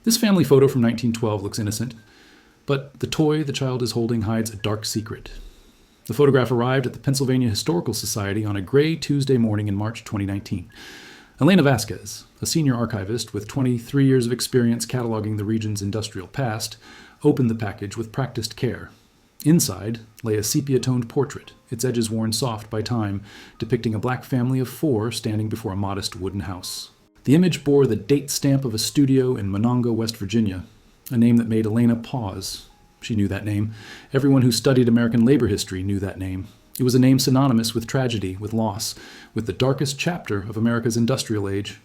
This family photo from 1912 looks innocent, but the toy the child is holding hides a dark secret. The photograph arrived at the Pennsylvania Historical Society on a gray Tuesday morning in March 2019. Elena Vasquez, a senior archivist with 23 years of experience cataloging the region's industrial past, opened the package with practiced care. Inside lay a sepia-toned portrait, its edges worn soft by time, depicting a black family of 4 standing before a modest wooden house. The image bore the date stamp of a studio in Manonga, West Virginia, a name that made Elena pause. She knew that name. Everyone who studied American labor history knew that name. It was a name synonymous with tragedy, with loss, with the darkest chapter of America's industrial age.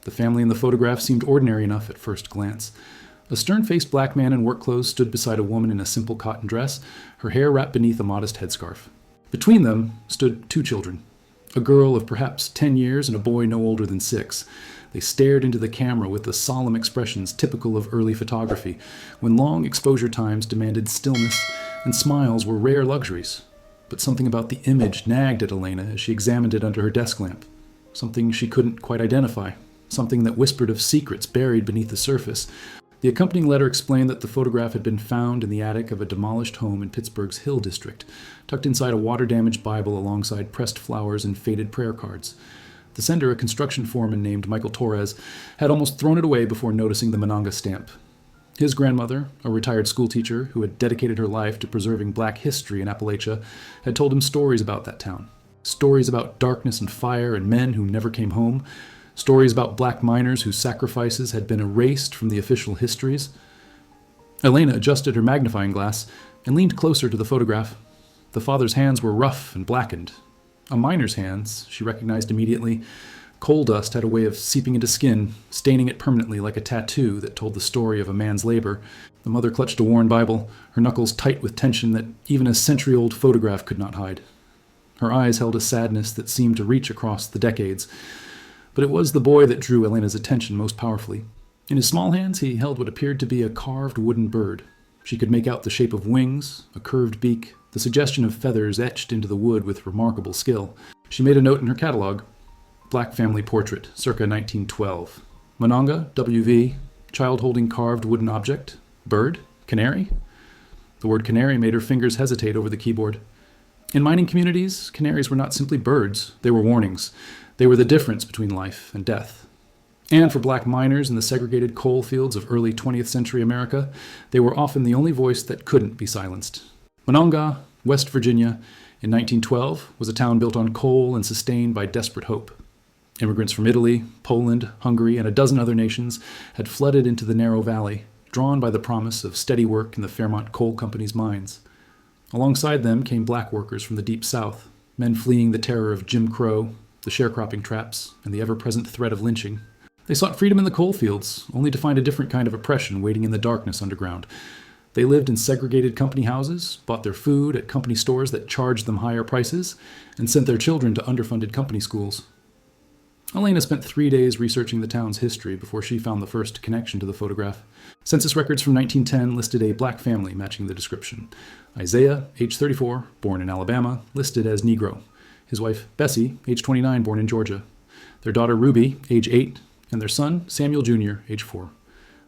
The family in the photograph seemed ordinary enough at first glance. A stern-faced black man in work clothes stood beside a woman in a simple cotton dress, her hair wrapped beneath a modest headscarf. Between them stood 2 children, a girl of perhaps 10 years and a boy no older than 6. They stared into the camera with the solemn expressions typical of early photography, when long exposure times demanded stillness and smiles were rare luxuries. But something about the image nagged at Elena as she examined it under her desk lamp. Something she couldn't quite identify. Something that whispered of secrets buried beneath the surface. The accompanying letter explained that the photograph had been found in the attic of a demolished home in Pittsburgh's Hill District, tucked inside a water-damaged Bible alongside pressed flowers and faded prayer cards. The sender, a construction foreman named Michael Torres, had almost thrown it away before noticing the Manonga stamp. His grandmother, a retired schoolteacher who had dedicated her life to preserving black history in Appalachia, had told him stories about that town. Stories about darkness and fire and men who never came home. Stories about black miners whose sacrifices had been erased from the official histories. Elena adjusted her magnifying glass and leaned closer to the photograph. The father's hands were rough and blackened. A miner's hands, she recognized immediately. Coal dust had a way of seeping into skin, staining it permanently like a tattoo that told the story of a man's labor. The mother clutched a worn Bible, her knuckles tight with tension that even a century-old photograph could not hide. Her eyes held a sadness that seemed to reach across the decades. But it was the boy that drew Elena's attention most powerfully. In his small hands, he held what appeared to be a carved wooden bird. She could make out the shape of wings, a curved beak, the suggestion of feathers etched into the wood with remarkable skill. She made a note in her catalog. Black family portrait, circa 1912. Manonga, WV, child holding carved wooden object. Bird? Canary? The word canary made her fingers hesitate over the keyboard. In mining communities, canaries were not simply birds. They were warnings. They were the difference between life and death. And for black miners in the segregated coal fields of early 20th century America, they were often the only voice that couldn't be silenced. Manonga, West Virginia, in 1912, was a town built on coal and sustained by desperate hope. Immigrants from Italy, Poland, Hungary, and a dozen other nations had flooded into the narrow valley, drawn by the promise of steady work in the Fairmont Coal Company's mines. Alongside them came black workers from the Deep South, men fleeing the terror of Jim Crow, the sharecropping traps, and the ever-present threat of lynching. They sought freedom in the coal fields, only to find a different kind of oppression waiting in the darkness underground. They lived in segregated company houses, bought their food at company stores that charged them higher prices, and sent their children to underfunded company schools. Elena spent 3 days researching the town's history before she found the first connection to the photograph. Census records from 1910 listed a black family matching the description. Isaiah, age 34, born in Alabama, listed as Negro. His wife, Bessie, age 29, born in Georgia. Their daughter, Ruby, age 8, and their son, Samuel Jr., age 4.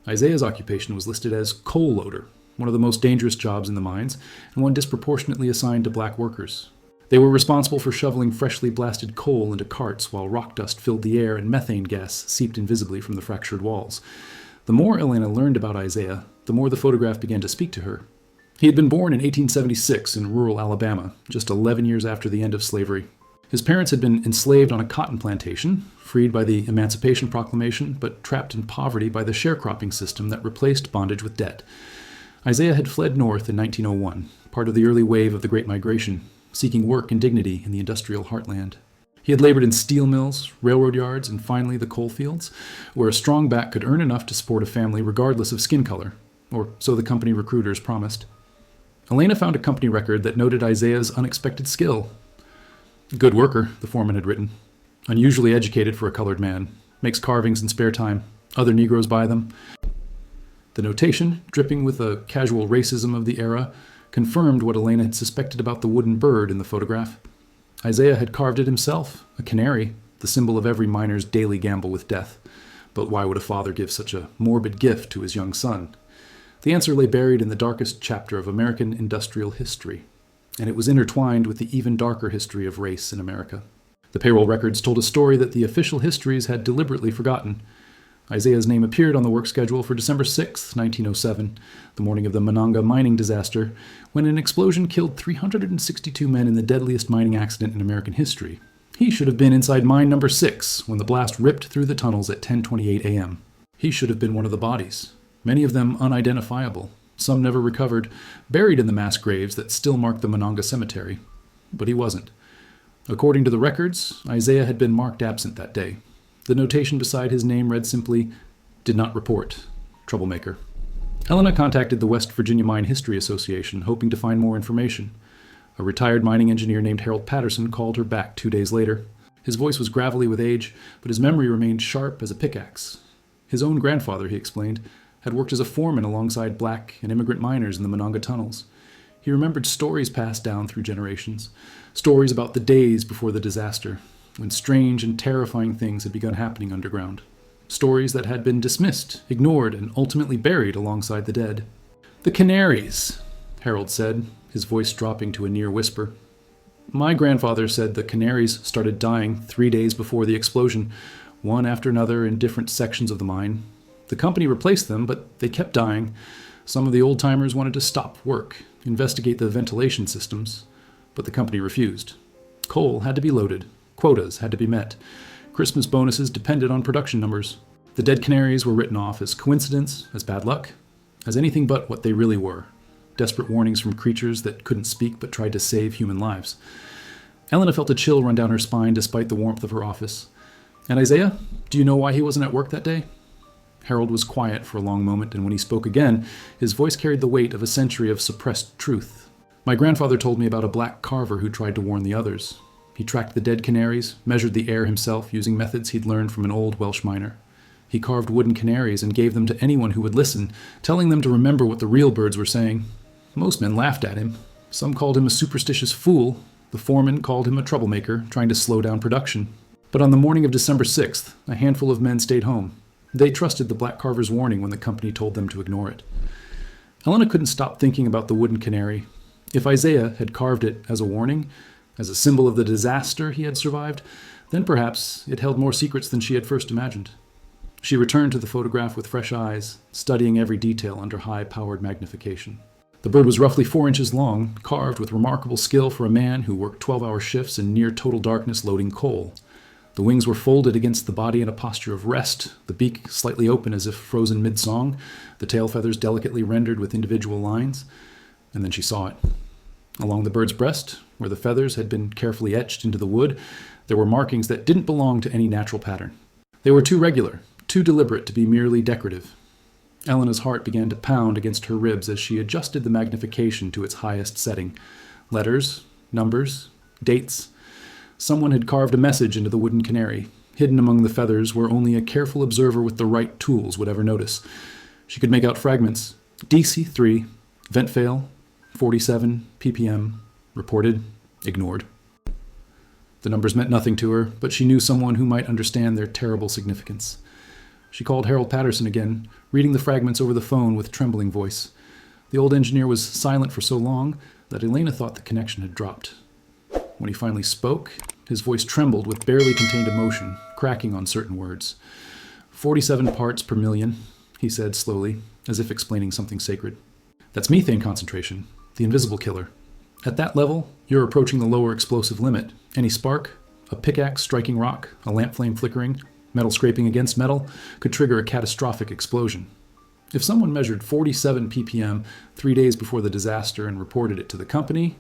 Isaiah's occupation was listed as coal loader, one of the most dangerous jobs in the mines, and one disproportionately assigned to black workers. They were responsible for shoveling freshly blasted coal into carts while rock dust filled the air and methane gas seeped invisibly from the fractured walls. The more Elena learned about Isaiah, the more the photograph began to speak to her. He had been born in 1876 in rural Alabama, just 11 years after the end of slavery. His parents had been enslaved on a cotton plantation, freed by the Emancipation Proclamation, but trapped in poverty by the sharecropping system that replaced bondage with debt. Isaiah had fled north in 1901, part of the early wave of the Great Migration, seeking work and dignity in the industrial heartland. He had labored in steel mills, railroad yards, and finally the coal fields, where a strong back could earn enough to support a family regardless of skin color, or so the company recruiters promised. Elena found a company record that noted Isaiah's unexpected skill. Good worker, the foreman had written. Unusually educated for a colored man. Makes carvings in spare time. Other Negroes buy them. The notation, dripping with the casual racism of the era, confirmed what Elena had suspected about the wooden bird in the photograph. Isaiah had carved it himself, a canary, the symbol of every miner's daily gamble with death. But why would a father give such a morbid gift to his young son? The answer lay buried in the darkest chapter of American industrial history, and it was intertwined with the even darker history of race in America. The payroll records told a story that the official histories had deliberately forgotten. Isaiah's name appeared on the work schedule for December 6, 1907, the morning of the Manonga mining disaster, when an explosion killed 362 men in the deadliest mining accident in American history. He should have been inside mine number 6 when the blast ripped through the tunnels at 10:28 a.m. He should have been one of the bodies, many of them unidentifiable, some never recovered, buried in the mass graves that still mark the Manonga cemetery. But he wasn't. According to the records, Isaiah had been marked absent that day. The notation beside his name read simply, "Did not report. Troublemaker." Helena contacted the West Virginia Mine History Association, hoping to find more information. A retired mining engineer named Harold Patterson called her back 2 days later. His voice was gravelly with age, but his memory remained sharp as a pickaxe. His own grandfather, he explained, had worked as a foreman alongside black and immigrant miners in the Manonga tunnels. He remembered stories passed down through generations, stories about the days before the disaster, when strange and terrifying things had begun happening underground. Stories that had been dismissed, ignored, and ultimately buried alongside the dead. "The Canaries," Harold said, his voice dropping to a near whisper. "My grandfather said the Canaries started dying 3 days before the explosion, one after another in different sections of the mine. The company replaced them, but they kept dying. Some of the old-timers wanted to stop work, investigate the ventilation systems, but the company refused. Coal had to be loaded. Quotas had to be met. Christmas bonuses depended on production numbers. The dead canaries were written off as coincidence, as bad luck, as anything but what they really were. Desperate warnings from creatures that couldn't speak but tried to save human lives." Elena felt a chill run down her spine despite the warmth of her office. "And Isaiah, do you know why he wasn't at work that day?" Harold was quiet for a long moment, and when he spoke again, his voice carried the weight of a century of suppressed truth. "My grandfather told me about a black carver who tried to warn the others. He tracked the dead canaries, measured the air himself using methods he'd learned from an old Welsh miner. He carved wooden canaries and gave them to anyone who would listen, telling them to remember what the real birds were saying. Most men laughed at him. Some called him a superstitious fool. The foreman called him a troublemaker, trying to slow down production. But on the morning of December 6th, a handful of men stayed home. They trusted the black carver's warning when the company told them to ignore it." Helena couldn't stop thinking about the wooden canary. If Isaiah had carved it as a warning, as a symbol of the disaster he had survived, then perhaps it held more secrets than she had first imagined. She returned to the photograph with fresh eyes, studying every detail under high-powered magnification. The bird was roughly 4 inches long, carved with remarkable skill for a man who worked 12-hour shifts in near-total darkness loading coal. The wings were folded against the body in a posture of rest, the beak slightly open as if frozen mid-song, the tail feathers delicately rendered with individual lines. And then she saw it. Along the bird's breast, where the feathers had been carefully etched into the wood, there were markings that didn't belong to any natural pattern. They were too regular, too deliberate to be merely decorative. Elena's heart began to pound against her ribs as she adjusted the magnification to its highest setting. Letters, numbers, dates. Someone had carved a message into the wooden canary, hidden among the feathers where only a careful observer with the right tools would ever notice. She could make out fragments. DC-3, vent fail, 47 ppm, reported, ignored. The numbers meant nothing to her, but she knew someone who might understand their terrible significance. She called Harold Patterson again, reading the fragments over the phone with trembling voice. The old engineer was silent for so long that Elena thought the connection had dropped. When he finally spoke, his voice trembled with barely contained emotion, cracking on certain words. 47 parts per million, he said slowly, as if explaining something sacred. That's methane concentration, the invisible killer. At that level, you're approaching the lower explosive limit. Any spark, a pickaxe striking rock, a lamp flame flickering, metal scraping against metal, could trigger a catastrophic explosion. If someone measured 47 ppm 3 days before the disaster and reported it to the company,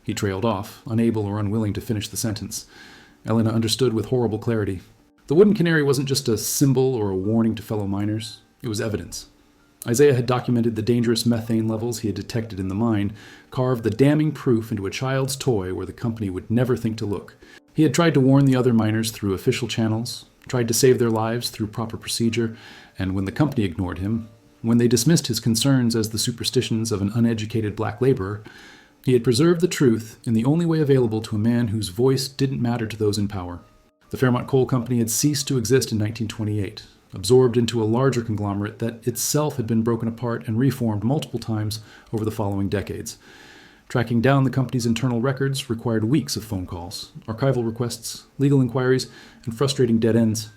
he trailed off, unable or unwilling to finish the sentence. Elena understood with horrible clarity. The wooden canary wasn't just a symbol or a warning to fellow miners. It was evidence. Isaiah had documented the dangerous methane levels he had detected in the mine, carved the damning proof into a child's toy where the company would never think to look. He had tried to warn the other miners through official channels, tried to save their lives through proper procedure, and when the company ignored him, when they dismissed his concerns as the superstitions of an uneducated black laborer, he had preserved the truth in the only way available to a man whose voice didn't matter to those in power. The Fairmont Coal Company had ceased to exist in 1928, absorbed into a larger conglomerate that itself had been broken apart and reformed multiple times over the following decades. Tracking down the company's internal records required weeks of phone calls, archival requests, legal inquiries, and frustrating dead ends.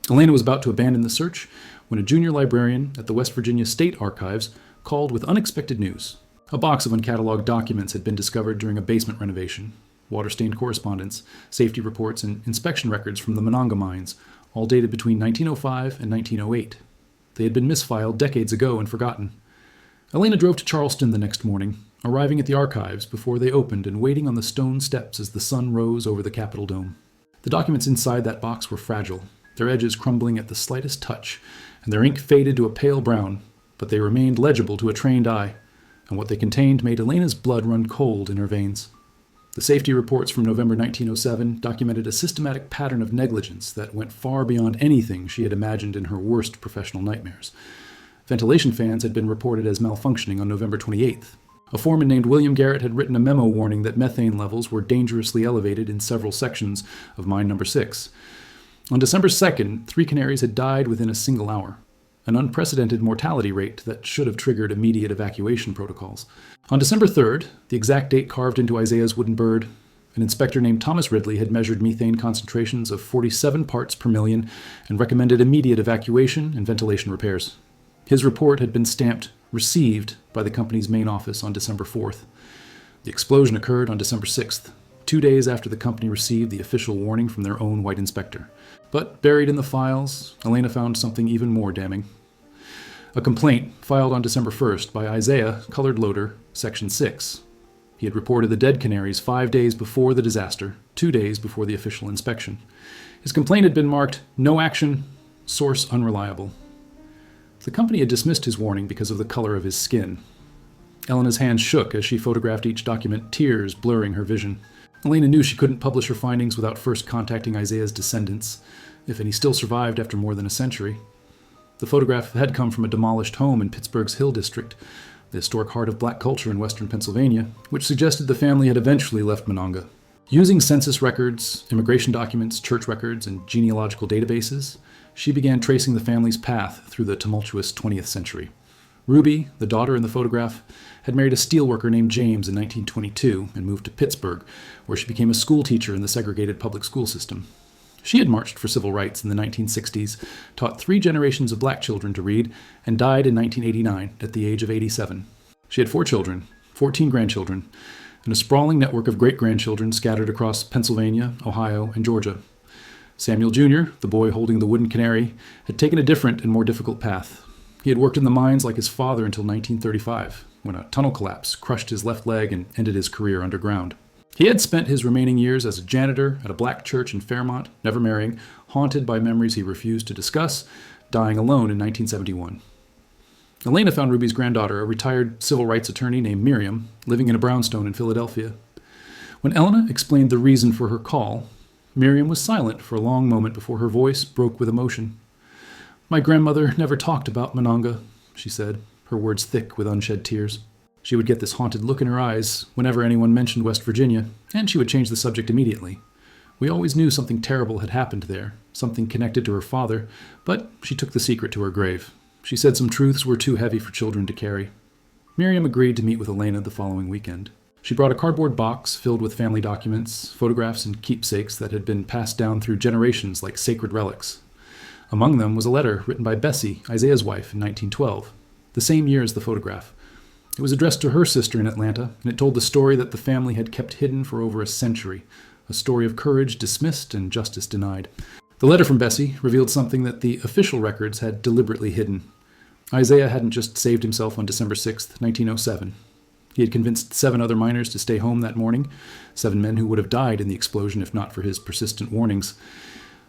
Elena was about to abandon the search when a junior librarian at the West Virginia State Archives called with unexpected news. A box of uncatalogued documents had been discovered during a basement renovation. Water-stained correspondence, safety reports, and inspection records from the Manonga mines, all dated between 1905 and 1908. They had been misfiled decades ago and forgotten. Elena drove to Charleston the next morning, arriving at the archives before they opened and waiting on the stone steps as the sun rose over the Capitol dome. The documents inside that box were fragile, their edges crumbling at the slightest touch, and their ink faded to a pale brown, but they remained legible to a trained eye, and what they contained made Elena's blood run cold in her veins. The safety reports from November 1907 documented a systematic pattern of negligence that went far beyond anything she had imagined in her worst professional nightmares. Ventilation fans had been reported as malfunctioning on November 28th. A foreman named William Garrett had written a memo warning that methane levels were dangerously elevated in several sections of mine number 6. On December 2nd, 3 canaries had died within a single hour, an unprecedented mortality rate that should have triggered immediate evacuation protocols. On December 3rd, the exact date carved into Isaiah's wooden bird, an inspector named Thomas Ridley had measured methane concentrations of 47 parts per million and recommended immediate evacuation and ventilation repairs. His report had been stamped "Received" by the company's main office on December 4th. The explosion occurred on December 6th, 2 days after the company received the official warning from their own white inspector. But buried in the files, Elena found something even more damning. A complaint filed on December 1st by Isaiah, colored loader, Section 6. He had reported the dead canaries 5 days before the disaster, 2 days before the official inspection. His complaint had been marked, "No action, source unreliable." The company had dismissed his warning because of the color of his skin. Elena's hands shook as she photographed each document, tears blurring her vision. Elena knew she couldn't publish her findings without first contacting Isaiah's descendants, if any still survived after more than a century. The photograph had come from a demolished home in Pittsburgh's Hill District, the historic heart of black culture in western Pennsylvania, which suggested the family had eventually left Manonga. Using census records, immigration documents, church records, and genealogical databases, she began tracing the family's path through the tumultuous 20th century. Ruby, the daughter in the photograph, had married a steelworker named James in 1922 and moved to Pittsburgh, where she became a school teacher in the segregated public school system. She had marched for civil rights in the 1960s, taught 3 generations of black children to read, and died in 1989 at the age of 87. She had 4 children, 14 grandchildren, and a sprawling network of great-grandchildren scattered across Pennsylvania, Ohio, and Georgia. Samuel Jr., the boy holding the wooden canary, had taken a different and more difficult path. He had worked in the mines like his father until 1935, when a tunnel collapse crushed his left leg and ended his career underground. He had spent his remaining years as a janitor at a black church in Fairmont, never marrying, haunted by memories he refused to discuss, dying alone in 1971. Elena found Ruby's granddaughter, a retired civil rights attorney named Miriam, living in a brownstone in Philadelphia. When Elena explained the reason for her call, Miriam was silent for a long moment before her voice broke with emotion. "My grandmother never talked about Manonga," she said, her words thick with unshed tears. She would get this haunted look in her eyes whenever anyone mentioned West Virginia, and she would change the subject immediately. We always knew something terrible had happened there, something connected to her father, but she took the secret to her grave. She said some truths were too heavy for children to carry. Miriam agreed to meet with Elena the following weekend. She brought a cardboard box filled with family documents, photographs, and keepsakes that had been passed down through generations like sacred relics. Among them was a letter written by Bessie, Isaiah's wife, in 1912, the same year as the photograph. It was addressed to her sister in Atlanta, and it told the story that the family had kept hidden for over a century, a story of courage dismissed and justice denied. The letter from Bessie revealed something that the official records had deliberately hidden. Isaiah hadn't just saved himself on December 6, 1907. He had convinced 7 other miners to stay home that morning, 7 men who would have died in the explosion if not for his persistent warnings.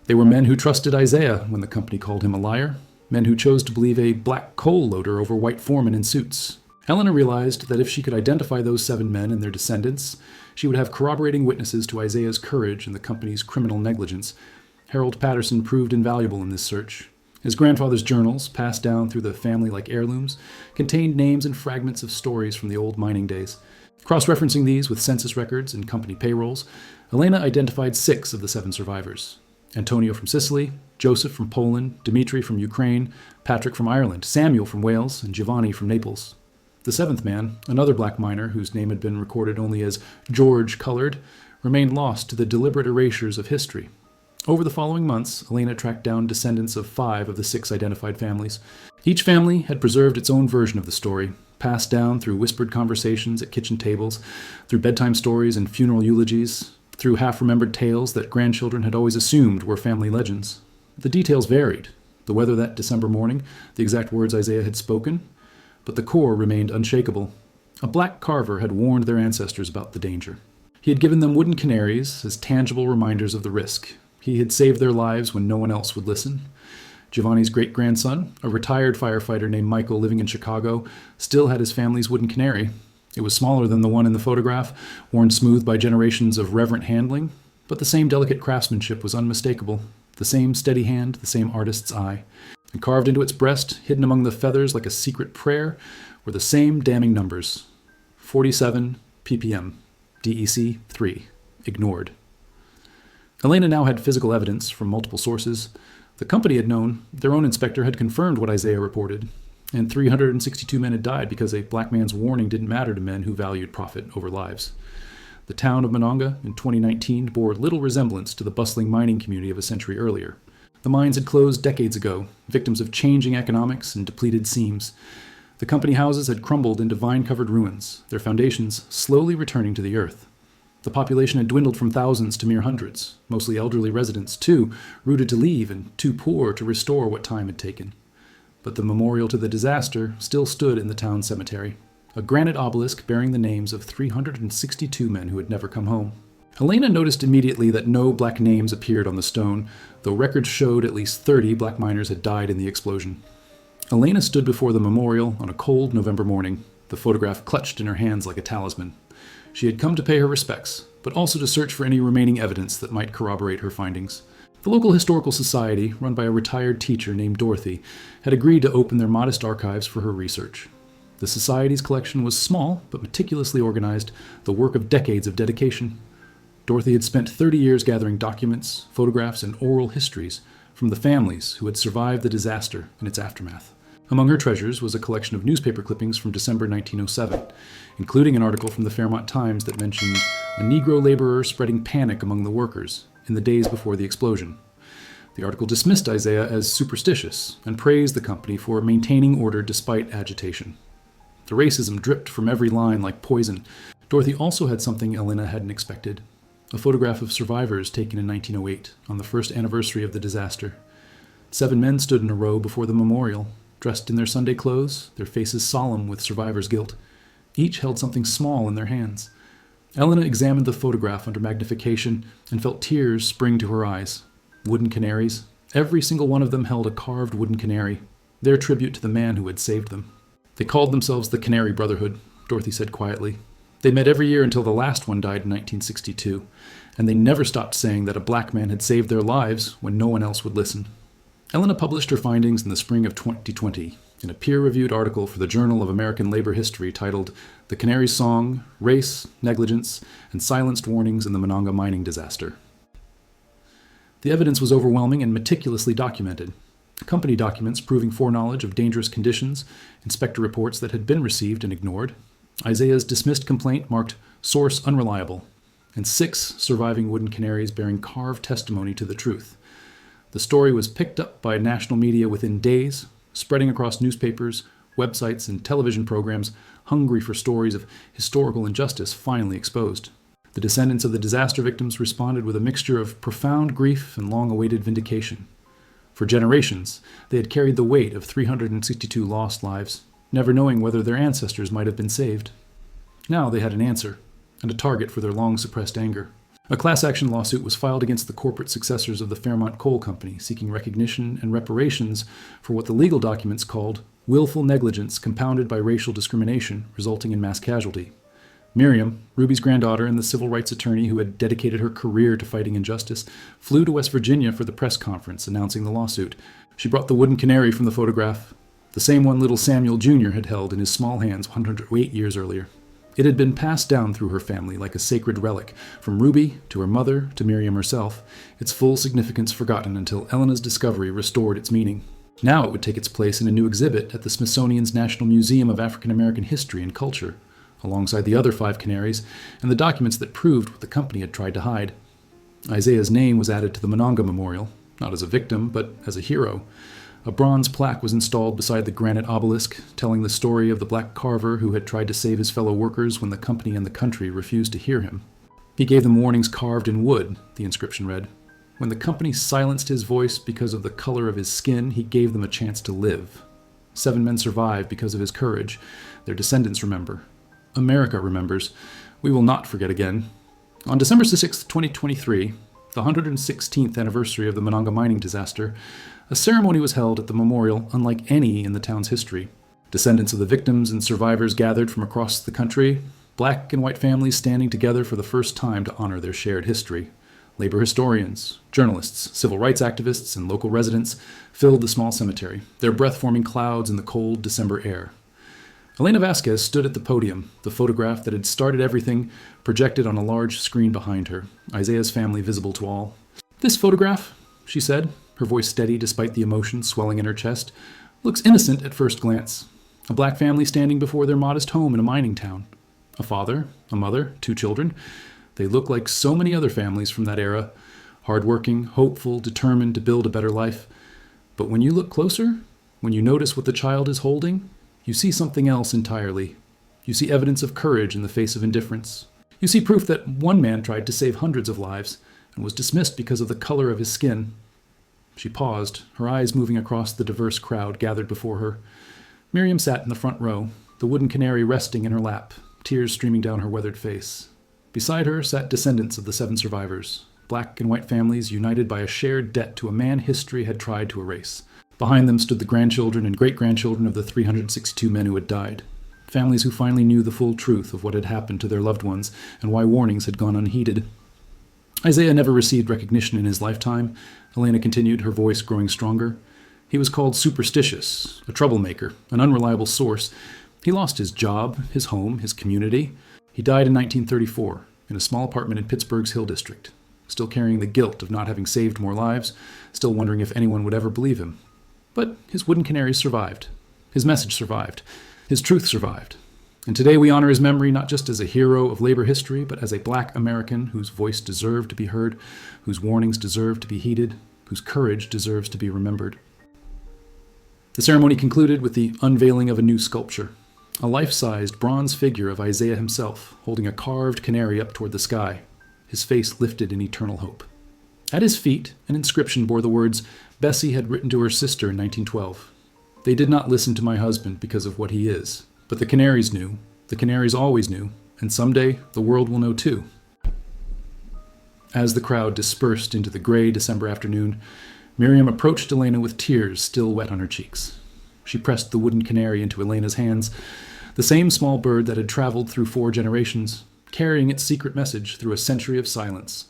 They were men who trusted Isaiah when the company called him a liar, men who chose to believe a black coal loader over white foremen in suits. Helena realized that if she could identify those 7 men and their descendants, she would have corroborating witnesses to Isaiah's courage and the company's criminal negligence. Harold Patterson proved invaluable in this search. His grandfather's journals, passed down through the family like heirlooms, contained names and fragments of stories from the old mining days. Cross-referencing these with census records and company payrolls, Elena identified 6 of the 7 survivors. Antonio from Sicily, Joseph from Poland, Dmitri from Ukraine, Patrick from Ireland, Samuel from Wales, and Giovanni from Naples. The seventh man, another black miner whose name had been recorded only as George Colored, remained lost to the deliberate erasures of history. Over the following months, Elena tracked down descendants of 5 of the 6 identified families. Each family had preserved its own version of the story, passed down through whispered conversations at kitchen tables, through bedtime stories and funeral eulogies, through half-remembered tales that grandchildren had always assumed were family legends. The details varied, the weather that December morning, the exact words Isaiah had spoken, but the core remained unshakable. A black carver had warned their ancestors about the danger. He had given them wooden canaries as tangible reminders of the risk. He had saved their lives when no one else would listen. Giovanni's great-grandson, a retired firefighter named Michael living in Chicago, still had his family's wooden canary. It was smaller than the one in the photograph, worn smooth by generations of reverent handling, but the same delicate craftsmanship was unmistakable. The same steady hand, the same artist's eye. And carved into its breast, hidden among the feathers like a secret prayer, were the same damning numbers. 47 ppm, DEC 3, ignored. Elena now had physical evidence from multiple sources. The company had known, their own inspector had confirmed what Isaiah reported, and 362 men had died because a black man's warning didn't matter to men who valued profit over lives. The town of Manonga in 2019 bore little resemblance to the bustling mining community of a century earlier. The mines had closed decades ago, victims of changing economics and depleted seams. The company houses had crumbled into vine-covered ruins, their foundations slowly returning to the earth. The population had dwindled from thousands to mere hundreds, mostly elderly residents, too rooted to leave and too poor to restore what time had taken. But the memorial to the disaster still stood in the town cemetery, a granite obelisk bearing the names of 362 men who had never come home. Elena noticed immediately that no black names appeared on the stone, though records showed at least 30 black miners had died in the explosion. Elena stood before the memorial on a cold November morning, the photograph clutched in her hands like a talisman. She had come to pay her respects, but also to search for any remaining evidence that might corroborate her findings. The local historical society, run by a retired teacher named Dorothy, had agreed to open their modest archives for her research. The society's collection was small, but meticulously organized, the work of decades of dedication. Dorothy had spent 30 years gathering documents, photographs, and oral histories from the families who had survived the disaster and its aftermath. Among her treasures was a collection of newspaper clippings from December 1907, including an article from the Fairmont Times that mentioned a Negro laborer spreading panic among the workers in the days before the explosion. The article dismissed Isaiah as superstitious and praised the company for maintaining order despite agitation. The racism dripped from every line like poison. Dorothy also had something Elena hadn't expected. A photograph of survivors taken in 1908, on the first anniversary of the disaster. 7 men stood in a row before the memorial, dressed in their Sunday clothes, their faces solemn with survivor's guilt. Each held something small in their hands. Elena examined the photograph under magnification and felt tears spring to her eyes. Wooden canaries. Every single one of them held a carved wooden canary, their tribute to the man who had saved them. They called themselves the Canary Brotherhood, Dorothy said quietly. They met every year until the last one died in 1962, and they never stopped saying that a black man had saved their lives when no one else would listen. Elena published her findings in the spring of 2020 in a peer-reviewed article for the Journal of American Labor History titled The Canary's Song, Race, Negligence, and Silenced Warnings in the Manonga Mining Disaster. The evidence was overwhelming and meticulously documented. Company documents proving foreknowledge of dangerous conditions, inspector reports that had been received and ignored, Isaiah's dismissed complaint marked source unreliable, and 6 surviving wooden canaries bearing carved testimony to the truth. The story was picked up by national media within days, spreading across newspapers, websites, and television programs hungry for stories of historical injustice finally exposed. The descendants of the disaster victims responded with a mixture of profound grief and long-awaited vindication. For generations, they had carried the weight of 362 lost lives, never knowing whether their ancestors might have been saved. Now they had an answer, and a target for their long-suppressed anger. A class action lawsuit was filed against the corporate successors of the Fairmont Coal Company, seeking recognition and reparations for what the legal documents called willful negligence compounded by racial discrimination, resulting in mass casualty. Miriam, Ruby's granddaughter and the civil rights attorney who had dedicated her career to fighting injustice, flew to West Virginia for the press conference announcing the lawsuit. She brought the wooden canary from the photograph, the same one little Samuel Jr. had held in his small hands 108 years earlier. It had been passed down through her family like a sacred relic, from Ruby to her mother to Miriam herself, its full significance forgotten until Elena's discovery restored its meaning. Now it would take its place in a new exhibit at the Smithsonian's National Museum of African American History and Culture, alongside the other 5 canaries and the documents that proved what the company had tried to hide. Isaiah's name was added to the Manonga Memorial, not as a victim, but as a hero. A bronze plaque was installed beside the granite obelisk, telling the story of the black carver who had tried to save his fellow workers when the company and the country refused to hear him. He gave them warnings carved in wood, the inscription read. When the company silenced his voice because of the color of his skin, he gave them a chance to live. 7 men survived because of his courage. Their descendants remember. America remembers. We will not forget again. On December 6, 2023, the 116th anniversary of the Manonga mining disaster, a ceremony was held at the memorial unlike any in the town's history. Descendants of the victims and survivors gathered from across the country, black and white families standing together for the first time to honor their shared history. Labor historians, journalists, civil rights activists, and local residents filled the small cemetery, their breath forming clouds in the cold December air. Elena Vasquez stood at the podium, the photograph that had started everything projected on a large screen behind her, Isaiah's family visible to all. "This photograph," she said, her voice steady despite the emotion swelling in her chest, "looks innocent at first glance. A black family standing before their modest home in a mining town. A father, a mother, 2 children. They look like so many other families from that era, hardworking, hopeful, determined to build a better life. But when you look closer, when you notice what the child is holding, you see something else entirely. You see evidence of courage in the face of indifference. You see proof that one man tried to save hundreds of lives and was dismissed because of the color of his skin." She paused, her eyes moving across the diverse crowd gathered before her. Miriam sat in the front row, the wooden canary resting in her lap, tears streaming down her weathered face. Beside her sat descendants of the 7 survivors, black and white families united by a shared debt to a man history had tried to erase. Behind them stood the grandchildren and great-grandchildren of the 362 men who had died, families who finally knew the full truth of what had happened to their loved ones and why warnings had gone unheeded. Isaiah never received recognition in his lifetime, Elena continued, her voice growing stronger. He was called superstitious, a troublemaker, an unreliable source. He lost his job, his home, his community. He died in 1934 in a small apartment in Pittsburgh's Hill District, still carrying the guilt of not having saved more lives, still wondering if anyone would ever believe him. But his wooden canaries survived. His message survived. His truth survived. And today we honor his memory not just as a hero of labor history, but as a black American whose voice deserved to be heard, whose warnings deserved to be heeded, whose courage deserves to be remembered. The ceremony concluded with the unveiling of a new sculpture, a life-sized bronze figure of Isaiah himself, holding a carved canary up toward the sky, his face lifted in eternal hope. At his feet, an inscription bore the words Bessie had written to her sister in 1912. "They did not listen to my husband because of what he is. But the canaries knew, the canaries always knew, and someday the world will know too." As the crowd dispersed into the gray December afternoon, Miriam approached Elena with tears still wet on her cheeks. She pressed the wooden canary into Elena's hands, the same small bird that had traveled through 4 generations, carrying its secret message through a century of silence.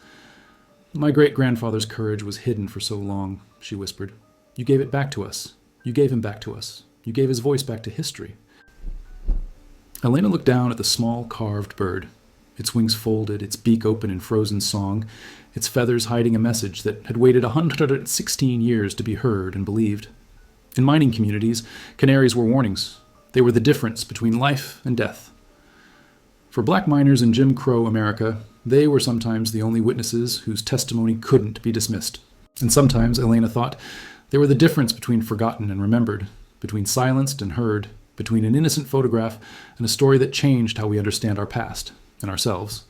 "My great-grandfather's courage was hidden for so long," she whispered. "You gave it back to us. You gave him back to us. You gave his voice back to history." Elena looked down at the small carved bird, its wings folded, its beak open in frozen song, its feathers hiding a message that had waited 116 years to be heard and believed. In mining communities, canaries were warnings. They were the difference between life and death. For black miners in Jim Crow America, they were sometimes the only witnesses whose testimony couldn't be dismissed. And sometimes, Elena thought, they were the difference between forgotten and remembered, between silenced and heard, between an innocent photograph and a story that changed how we understand our past and ourselves.